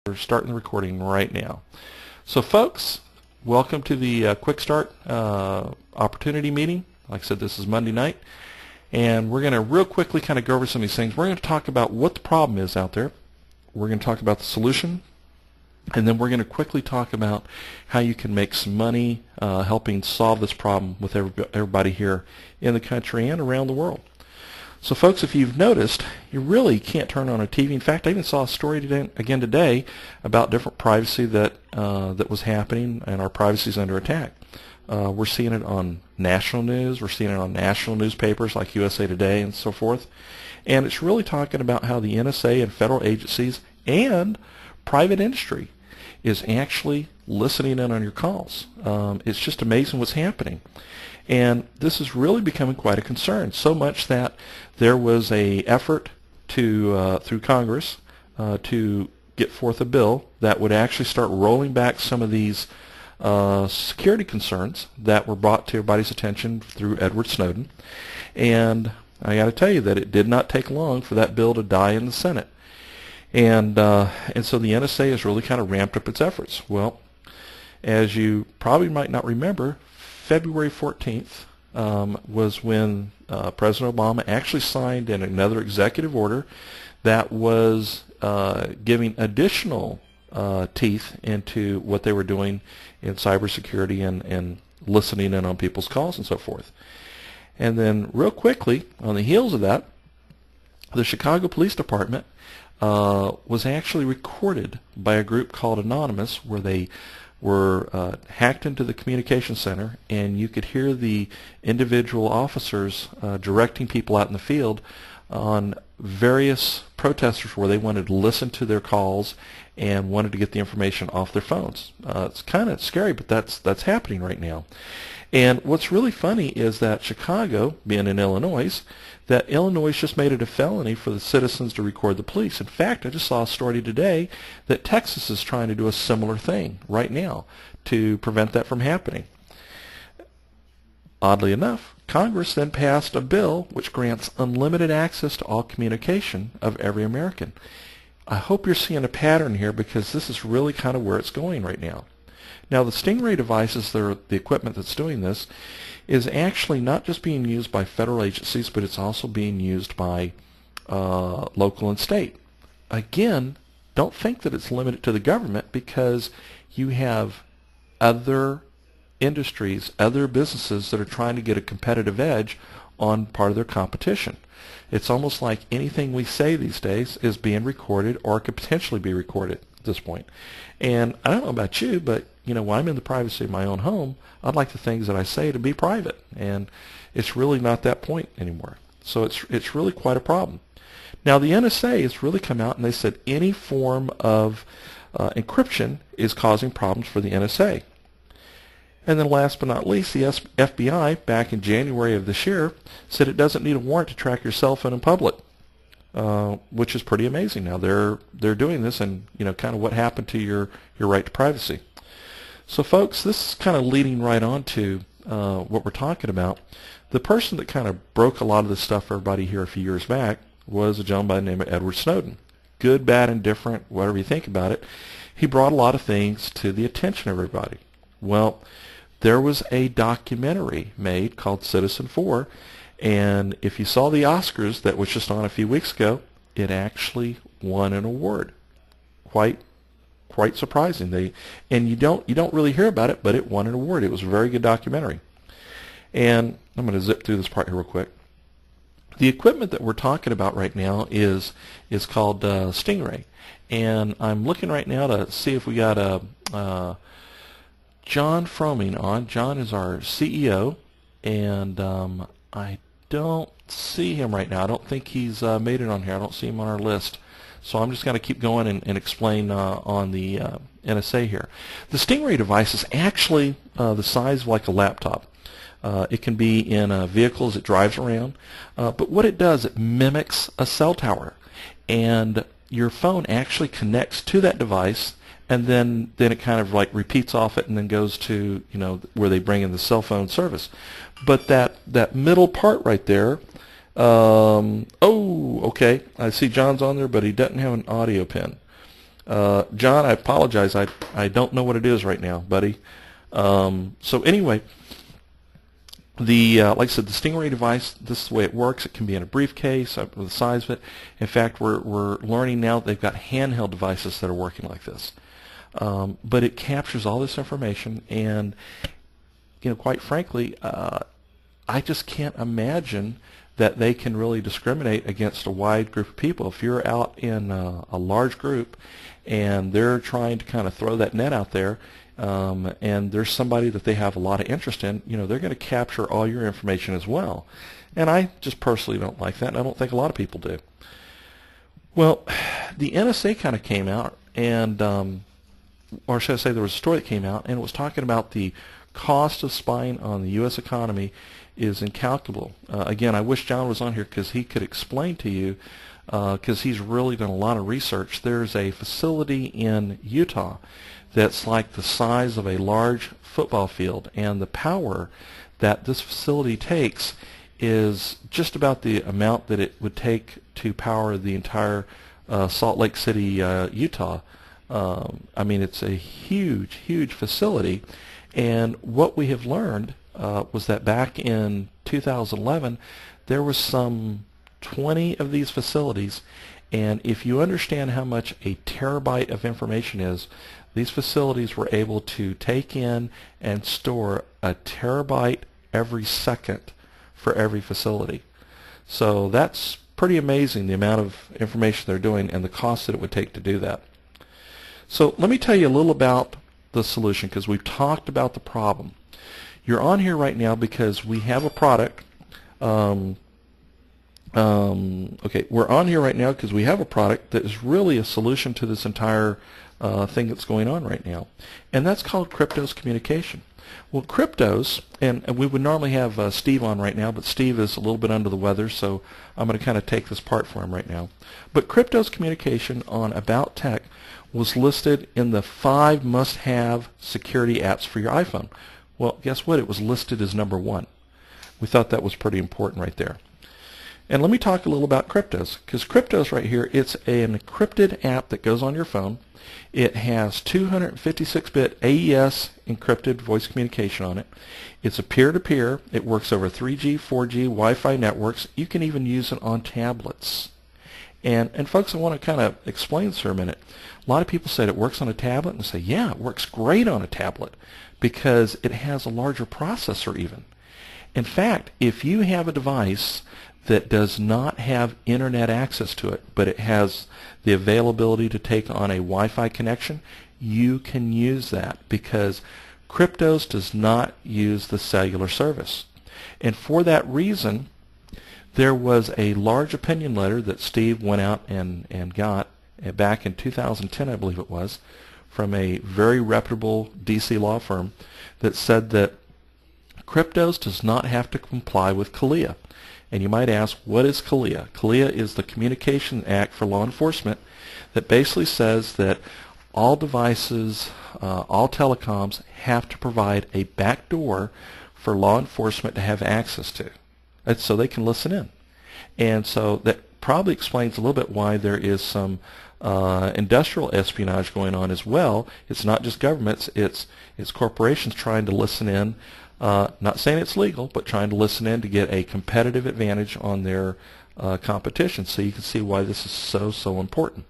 We're starting the recording right now. So folks, welcome to the QxStart opportunity meeting. Like I said, this is Monday night, and we're going to real quickly kind of go over some of these things. We're going to talk about what the problem is out there. We're going to talk about the solution, and then we're going to quickly talk about how you can make some money helping solve this problem with everybody here in the country and around the world. So folks, if you've noticed, you really can't turn on a TV. In fact, I even saw a story today about different privacy that was happening, and our privacy is under attack. We're seeing it on national news. We're seeing it on national newspapers like USA Today and so forth. And it's really talking about how the NSA and federal agencies and private industry is actually listening in on your calls. It's just amazing what's happening. And this is really becoming quite a concern, so much that there was an effort to through Congress to get forth a bill that would actually start rolling back some of these security concerns that were brought to everybody's attention through Edward Snowden. And I got to tell you that it did not take long for that bill to die in the Senate. And so the NSA has really kind of ramped up its efforts. Well, as you probably might not remember, February 14th was when President Obama actually signed another executive order that was giving additional teeth into what they were doing in cybersecurity and listening in on people's calls and so forth. And then real quickly, on the heels of that, the Chicago Police Department was actually recorded by a group called Anonymous, where they were hacked into the communication center, and you could hear the individual officers directing people out in the field on various protesters where they wanted to listen to their calls and wanted to get the information off their phones. It's kind of scary, but that's happening right now. And what's really funny is that Chicago, being in Illinois, that Illinois just made it a felony for the citizens to record the police. In fact, I just saw a story today that Texas is trying to do a similar thing right now to prevent that from happening. Oddly enough, Congress then passed a bill which grants unlimited access to all communication of every American. I hope you're seeing a pattern here, because this is really kind of where it's going right now. Now, the Stingray devices, the equipment that's doing this, is actually not just being used by federal agencies, but it's also being used by local and state. Again, don't think that it's limited to the government, because you have other industries, other businesses that are trying to get a competitive edge on part of their competition. It's almost like anything we say these days is being recorded or could potentially be recorded at this point. And I don't know about you, but when I'm in the privacy of my own home, I'd like the things that I say to be private, and it's really not that point anymore. So it's really quite a problem. Now, the NSA has really come out and they said any form of encryption is causing problems for the NSA. And then last but not least, the FBI back in January of this year said it doesn't need a warrant to track your cell phone in public, which is pretty amazing. Now they're doing this, and kind of what happened to your right to privacy. So folks, this is kind of leading right on to what we're talking about. The person that kind of broke a lot of this stuff for everybody here a few years back was a gentleman by the name of Edward Snowden. Good, bad, and different, whatever you think about it. He brought a lot of things to the attention of everybody. Well, there was a documentary made called Citizen4, and if you saw the Oscars that was just on a few weeks ago, it actually won an award. Quite surprising. And you don't really hear about it, but it won an award. It was a very good documentary. And I'm going to zip through this part here real quick. The equipment that we're talking about right now is called Stingray, and I'm looking right now to see if we got a John Froming on. John is our CEO, and I don't see him right now. I don't think he's made it on here. I don't see him on our list. So I'm just going to keep going and explain on the NSA here. The Stingray device is actually the size of like a laptop. It can be in a vehicle as it drives around. But what it does, it mimics a cell tower. And your phone actually connects to that device, and then it kind of like repeats off it and then goes to where they bring in the cell phone service. But that middle part right there, oh, okay, I see John's on there, but he doesn't have an audio pin. John, I apologize. I don't know what it is right now, buddy. So anyway, like I said, the Stingray device, this is the way it works. It can be in a briefcase, with the size of it. In fact, we're learning now that they've got handheld devices that are working like this. But it captures all this information, and quite frankly, I just can't imagine that they can really discriminate against a wide group of people. If you're out in a large group and they're trying to kind of throw that net out there, and there's somebody that they have a lot of interest in, they're going to capture all your information as well. And I just personally don't like that, and I don't think a lot of people do. Well, the NSA kind of came out, and or should I say there was a story that came out, and it was talking about the cost of spying on the U.S. economy is incalculable. Again, I wish John was on here because he could explain to you, because he's really done a lot of research. There's a facility in Utah that's like the size of a large football field, and the power that this facility takes is just about the amount that it would take to power the entire Salt Lake City, Utah. I mean, it's a huge, huge facility, and what we have learned was that back in 2011 there was some 20 of these facilities, and if you understand how much a terabyte of information is, these facilities were able to take in and store a terabyte every second for every facility. So that's pretty amazing, the amount of information they're doing and the cost that it would take to do that. So let me tell you a little about the solution, because we've talked about the problem. You're on here right now because we have a product. Okay, we're on here right now because we have a product that is really a solution to this entire thing that's going on right now, and that's called Kryptos Communication. Well, Kryptos, and we would normally have Steve on right now, but Steve is a little bit under the weather, so I'm going to kind of take this part for him right now. But Kryptos Communication on About Tech was listed in the 5 must-have security apps for your iPhone. Well, guess what? It was listed as number 1. We thought that was pretty important right there. And let me talk a little about Kryptos, because Kryptos right here, it's an encrypted app that goes on your phone. It has 256-bit AES encrypted voice communication on it. It's a peer-to-peer. It works over 3G, 4G, Wi-Fi networks. You can even use it on tablets. And folks, I want to kind of explain this for a minute. A lot of people say it works on a tablet, and say, yeah, it works great on a tablet because it has a larger processor even. In fact, if you have a device that does not have internet access to it, but it has the availability to take on a Wi-Fi connection, you can use that because Kryptos does not use the cellular service. And for that reason, there was a large opinion letter that Steve went out and got back in 2010, I believe it was, from a very reputable DC law firm that said that Kryptos does not have to comply with CALEA. And you might ask, what is CALEA? CALEA is the Communication Act for law enforcement that basically says that all devices, all telecoms have to provide a backdoor for law enforcement to have access to. That's so they can listen in. And so that probably explains a little bit why there is some industrial espionage going on as well. It's not just governments, it's corporations trying to listen in, not saying it's legal, but trying to listen in to get a competitive advantage on their competition. So you can see why this is so important.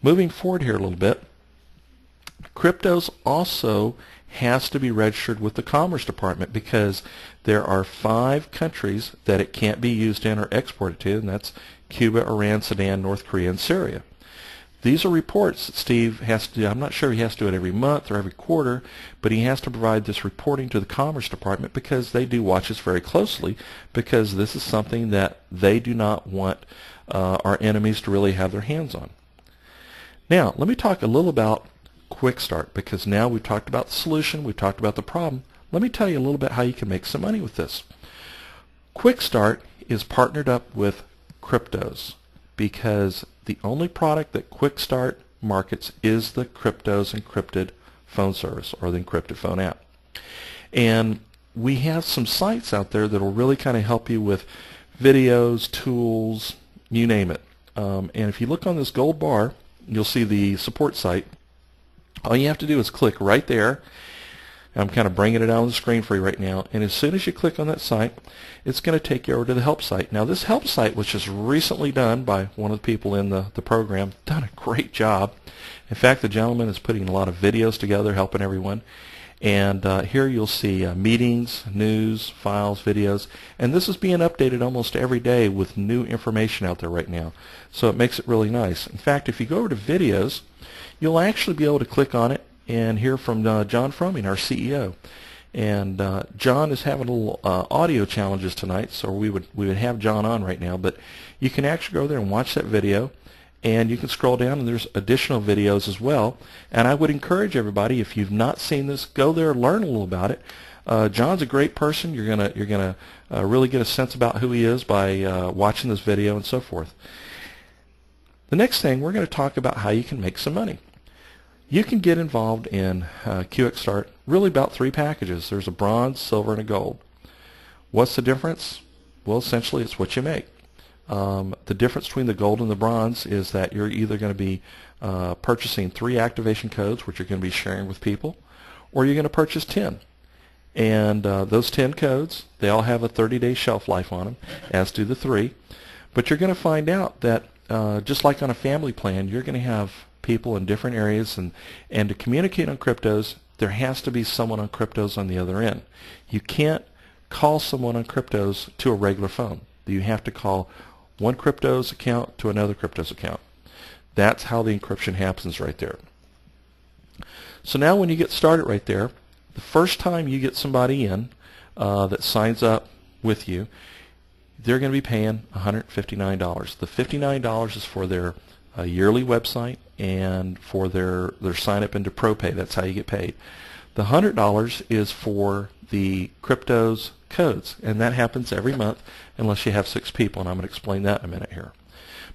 Moving forward here a little bit, Kryptos also has to be registered with the Commerce Department because there are 5 countries that it can't be used in or exported to, and that's Cuba, Iran, Sudan, North Korea, and Syria. These are reports that Steve has to do. I'm not sure he has to do it every month or every quarter, but he has to provide this reporting to the Commerce Department because they do watch us very closely, because this is something that they do not want our enemies to really have their hands on. Now, let me talk a little about QxStart, because now we've talked about the solution, we've talked about the problem. Let me tell you a little bit how you can make some money with this. QxStart is partnered up with Kryptos because the only product that QxStart markets is the Kryptos encrypted phone service, or the encrypted phone app. And we have some sites out there that will really kind of help you with videos, tools, you name it. And if you look on this gold bar, you'll see the support site. All you have to do is click right there. I'm kind of bringing it out on the screen for you right now, and as soon as you click on that site, it's going to take you over to the help site. Now this help site was just recently done by one of the people in the program. Done a great job. In fact, the gentleman is putting a lot of videos together helping everyone. And here you'll see meetings, news, files, videos, and this is being updated almost every day with new information out there right now. So it makes it really nice. In fact, if you go over to videos, you'll actually be able to click on it and hear from John Froming, our CEO. And John is having a little audio challenges tonight, so we would have John on right now. But you can actually go there and watch that video, and you can scroll down and there's additional videos as well. And I would encourage everybody, if you've not seen this, go there, learn a little about it. John's a great person. You're gonna really get a sense about who he is by watching this video and so forth. The next thing, we're going to talk about how you can make some money. You can get involved in QxStart really about 3 packages. There's a bronze, silver, and a gold. What's the difference? Well, essentially it's what you make. The difference between the gold and the bronze is that you're either going to be purchasing 3 activation codes, which you're going to be sharing with people, or you're going to purchase 10. And those 10 codes, they all have a 30-day shelf life on them, as do the 3. But you're going to find out that just like on a family plan, you're going to have people in different areas, and to communicate on cryptos, there has to be someone on cryptos on the other end. You can't call someone on cryptos to a regular phone. You have to call one cryptos account to another cryptos account. That's how the encryption happens right there. So now when you get started right there, the first time you get somebody in that signs up with you, they're going to be paying $159. The $59 is for their yearly website and for their sign up into ProPay. That's how you get paid. The $100 is for the cryptos codes, and that happens every month unless you have 6 people, and I'm going to explain that in a minute here.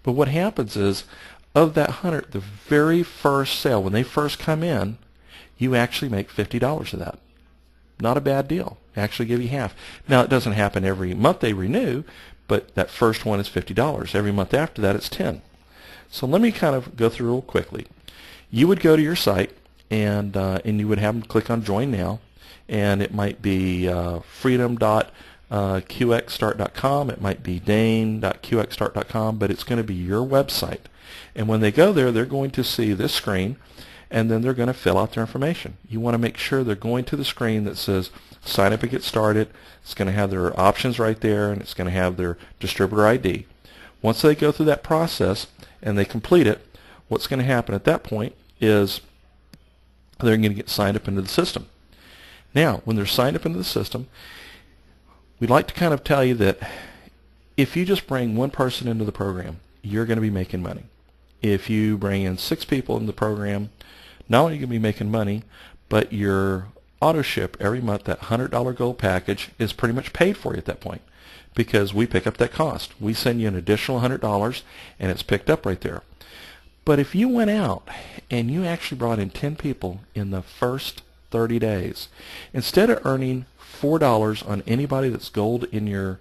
But what happens is, of that 100, the very first sale, when they first come in, you actually make $50 of that. Not a bad deal. Actually give you half. Now it doesn't happen every month they renew, but that first one is $50. Every month after that it's 10. So let me kind of go through real quickly. You would go to your site, and you would have them click on Join Now, and it might be freedom.qxstart.com, it might be dane.qxstart.com, but it's going to be your website. And when they go there, they're going to see this screen, and then they're going to fill out their information. You want to make sure they're going to the screen that says sign up and get started. It's going to have their options right there, and it's going to have their distributor ID. Once they go through that process and they complete it, what's going to happen at that point is they're going to get signed up into the system. Now, when they're signed up into the system, we'd like to kind of tell you that if you just bring one person into the program, you're going to be making money. If you bring in 6 people in the program, not only are you going to be making money, but your auto ship every month, that $100 gold package, is pretty much paid for you at that point, because we pick up that cost. We send you an additional $100, and it's picked up right there. But if you went out and you actually brought in 10 people in the first 30 days, instead of earning $4 on anybody that's gold in your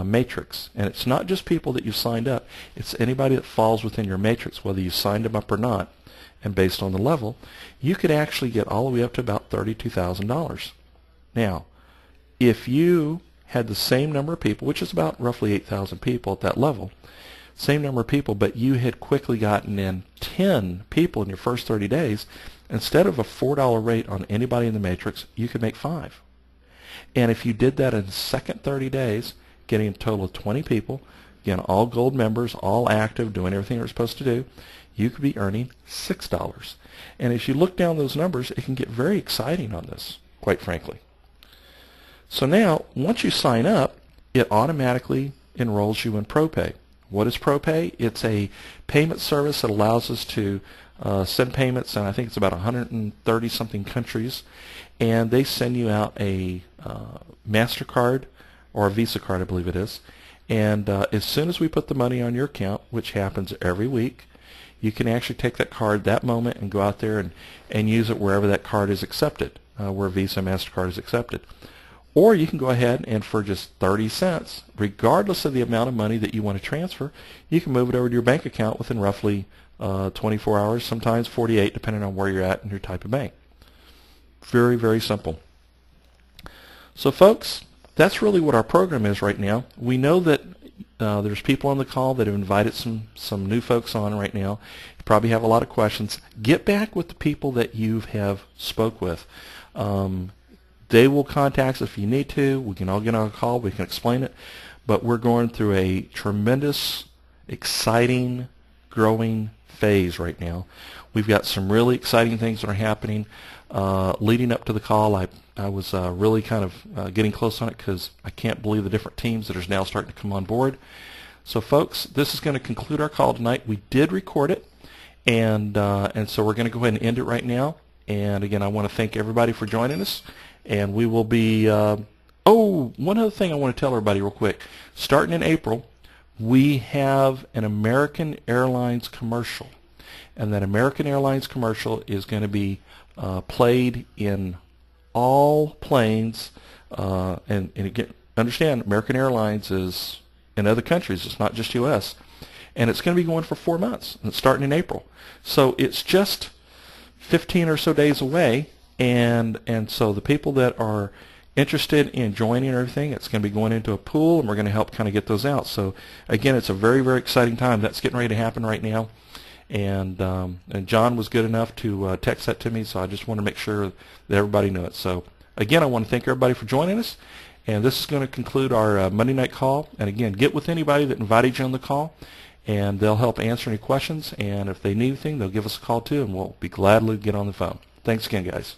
matrix, and it's not just people that you signed up, it's anybody that falls within your matrix, whether you signed them up or not, and based on the level, you could actually get all the way up to about $32,000. Now, if you had the same number of people, which is about roughly 8,000 people at that level, same number of people, but you had quickly gotten in 10 people in your first 30 days, instead of a $4 rate on anybody in the matrix, you could make 5. And if you did that in the second 30 days, getting a total of 20 people, again, all gold members, all active, doing everything they're supposed to do, you could be earning $6. And as you look down those numbers, it can get very exciting on this, quite frankly. So now, once you sign up, it automatically enrolls you in ProPay. What is ProPay? It's a payment service that allows us to send payments, and I think it's about 130-something countries, and they send you out a MasterCard or a Visa card, I believe it is, and as soon as we put the money on your account, which happens every week, you can actually take that card that moment and go out there and use it wherever that card is accepted, where Visa, MasterCard is accepted. Or you can go ahead and for just 30 cents, regardless of the amount of money that you want to transfer, you can move it over to your bank account within roughly 24 hours, sometimes 48, depending on where you're at and your type of bank. Very, very simple. So folks, that's really what our program is right now. We know that there's people on the call that have invited some new folks on right now. You probably have a lot of questions. Get back with the people that you have spoke with. They will contact us if you need to. We can all get on a call. We can explain it. But we're going through a tremendous, exciting, growing phase right now. We've got some really exciting things that are happening. Leading up to the call, I was really kind of getting close on it because I can't believe the different teams that are now starting to come on board. So folks, this is going to conclude our call tonight. We did record it, and so we're going to go ahead and end it right now. And again, I want to thank everybody for joining us, and we will be oh, one other thing I want to tell everybody real quick. Starting in April, we have an American Airlines commercial, and that American Airlines commercial is going to be played in all planes, and again, understand American Airlines is in other countries. It's not just U.S. And it's going to be going for 4 months, and it's starting in April. So it's just 15 or so days away, and so the people that are interested in joining and everything, it's going to be going into a pool, and we're going to help kind of get those out. So again, it's a very, very exciting time. That's getting ready to happen right now. And John was good enough to text that to me, so I just want to make sure that everybody knew it. So again, I want to thank everybody for joining us, and this is going to conclude our Monday night call. And again, get with anybody that invited you on the call, and they'll help answer any questions. And if they need anything, they'll give us a call too, and we'll be glad to get on the phone. Thanks again, guys.